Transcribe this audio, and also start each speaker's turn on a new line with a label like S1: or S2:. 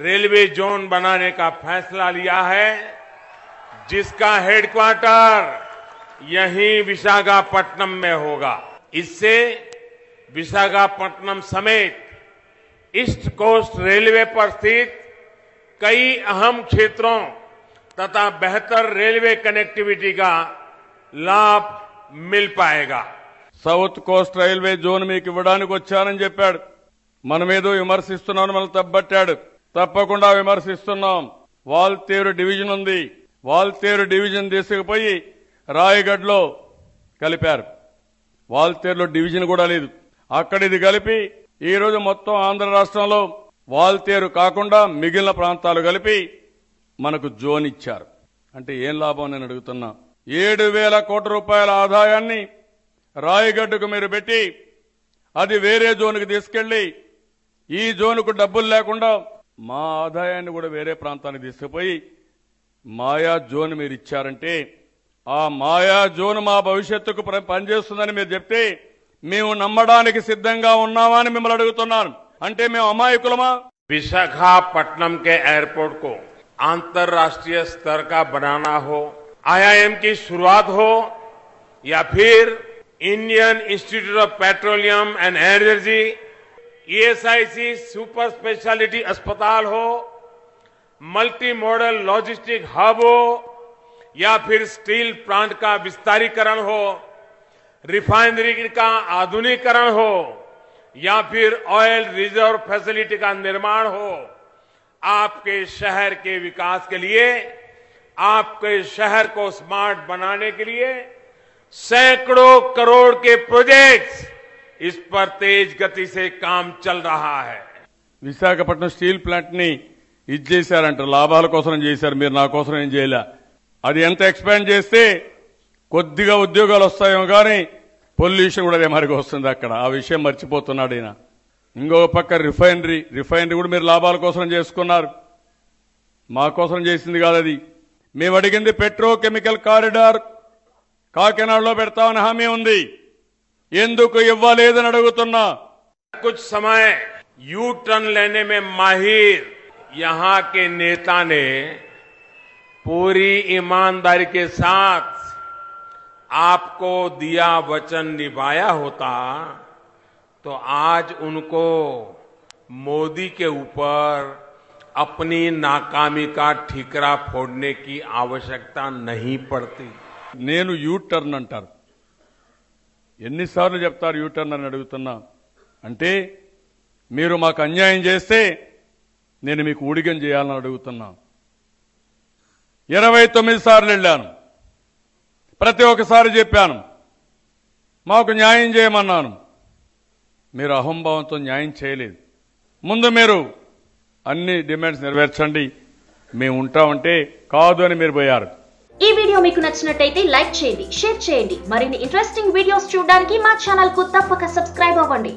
S1: Railway zone बनाने का फैसला लिया है, जिसका हेडक्वार्टर यहीं विशाखापट्टनम में होगा। इससे विशाखापट्टनम समेत ईस्ट कोस्ट रेलवे पर स्थित कई अहम क्षेत्रों तथा बेहतर रेलवे कनेक्टिविटी का लाभ मिल पाएगा।
S2: సౌత్ కోస్ట్ రైల్వే జోన్ మీకు ఇవ్వడానికి వచ్చానని చెప్పాడు. మనమేదో విమర్శిస్తున్నామని మనం తప్పట్టాడు. తప్పకుండా విమర్శిస్తున్నాం. వాల్తేరు డివిజన్ ఉంది. వాల్తేరు డివిజన్ తీసుకుపోయి రాయగఢ్లో కలిపారు. వాల్తేరులో డివిజన్ కూడా లేదు. అక్కడ ఇది కలిపి ఈ రోజు మొత్తం ఆంధ్ర రాష్ట్రంలో వాల్తేరు కాకుండా మిగిలిన ప్రాంతాలు కలిపి మనకు జోన్ ఇచ్చారు. అంటే ఏం లాభం నేను అడుగుతున్నా. 7,000 కోట్ల రూపాయల ఆదాయాన్ని రాయగడ్డకు మీరు పెట్టి అది వేరే జోన్కి తీసుకెళ్లి ఈ జోన్కు డబ్బులు లేకుండా మా ఆదాయాన్ని కూడా వేరే ప్రాంతానికి తీసుకుపోయి మాయా జోన్ మీరు ఇచ్చారంటే ఆ మాయా జోన్ మా భవిష్యత్తుకు పనిచేస్తుందని మీరు చెప్తే మేము నమ్మడానికి సిద్ధంగా ఉన్నామా అని మిమ్మల్ని అడుగుతున్నాను. అంటే మేము అమాయకులమా?
S1: विशाखापट्टनम के एयरपोर्ट को अंतर्राष्ट्रीय स्तर का बनाना हो, आईआईएम की शुरुआत हो या फिर Indian institute of petroleum and energy, ESIC super speciality अस्पताल हो, मल्टी मॉडल लॉजिस्टिक हब हो या फिर स्टील प्लांट का विस्तारीकरण हो, रिफाइनरी का आधुनिकीकरण हो या फिर ऑयल रिजर्व फैसिलिटी का निर्माण हो, आपके शहर के विकास के लिए, आपके शहर को स्मार्ट बनाने के लिए सैकड़ों करोड़ के प्रोजेक्ट्स इस पर तेज गति से काम चल रहा है.
S2: విశాఖపట్నం స్టీల్ ప్లాంట్ ని ఇది చేశారంటారు. లాభాల కోసం చేశారు. మీరు నా కోసం ఏం చేయలే. అది ఎంత ఎక్స్పాండ్ చేస్తే కొద్దిగా ఉద్యోగాలు వస్తాయేమో కానీ పొల్యూషన్ కూడా అదే మరిగా వస్తుంది అక్కడ. ఆ విషయం మర్చిపోతున్నాడు ఈయన. ఇంకో పక్క రిఫైనరీ కూడా మీరు లాభాల కోసం చేసుకున్నారు. మా కోసం చేసింది కాదు అది. మేము అడిగింది పెట్రోకెమికల్ కారిడార్ కాకినాడలో పెడతామని హామీ ఉంది. ఎందుకు ఇవ్వలేదని అడుగుతున్నా.
S1: कुछ समय यू टर्न लेने में माहिर यहां के नेता ने पूरी ईमानदारी के साथ आपको दिया वचन निभाया होता तो आज उनको मोदी के ऊपर अपनी नाकामी का ठीकरा फोड़ने की आवश्यकता नहीं पड़ती.
S2: నేను యూ టర్న్ అంటారు. ఎన్నిసార్లు చెప్తారు యూ టర్న్ అని అడుగుతున్నా. అంటే మీరు మాకు అన్యాయం చేస్తే నేను మీకు ఊడిగం చేయాలని అడుగుతున్నా. 29 సార్లు వెళ్ళాను. ప్రతి ఒక్కసారి చెప్పాను మాకు న్యాయం చేయమన్నాను. మీరు అహంభావంతో న్యాయం చేయలేదు. ముందు మీరు అన్ని డిమాండ్స్ నెరవేర్చండి, మేము ఉంటామంటే కాదు అని మీరు పోయారు.
S3: ఈ వీడియో మీకు నచ్చినట్టయితే లైక్ చేయండి, షేర్ చేయండి. మరిన్ని ఇంట్రెస్టింగ్ వీడియోస్ చూడడానికి మా ఛానల్ కు తప్పక సబ్స్క్రైబ్ అవ్వండి.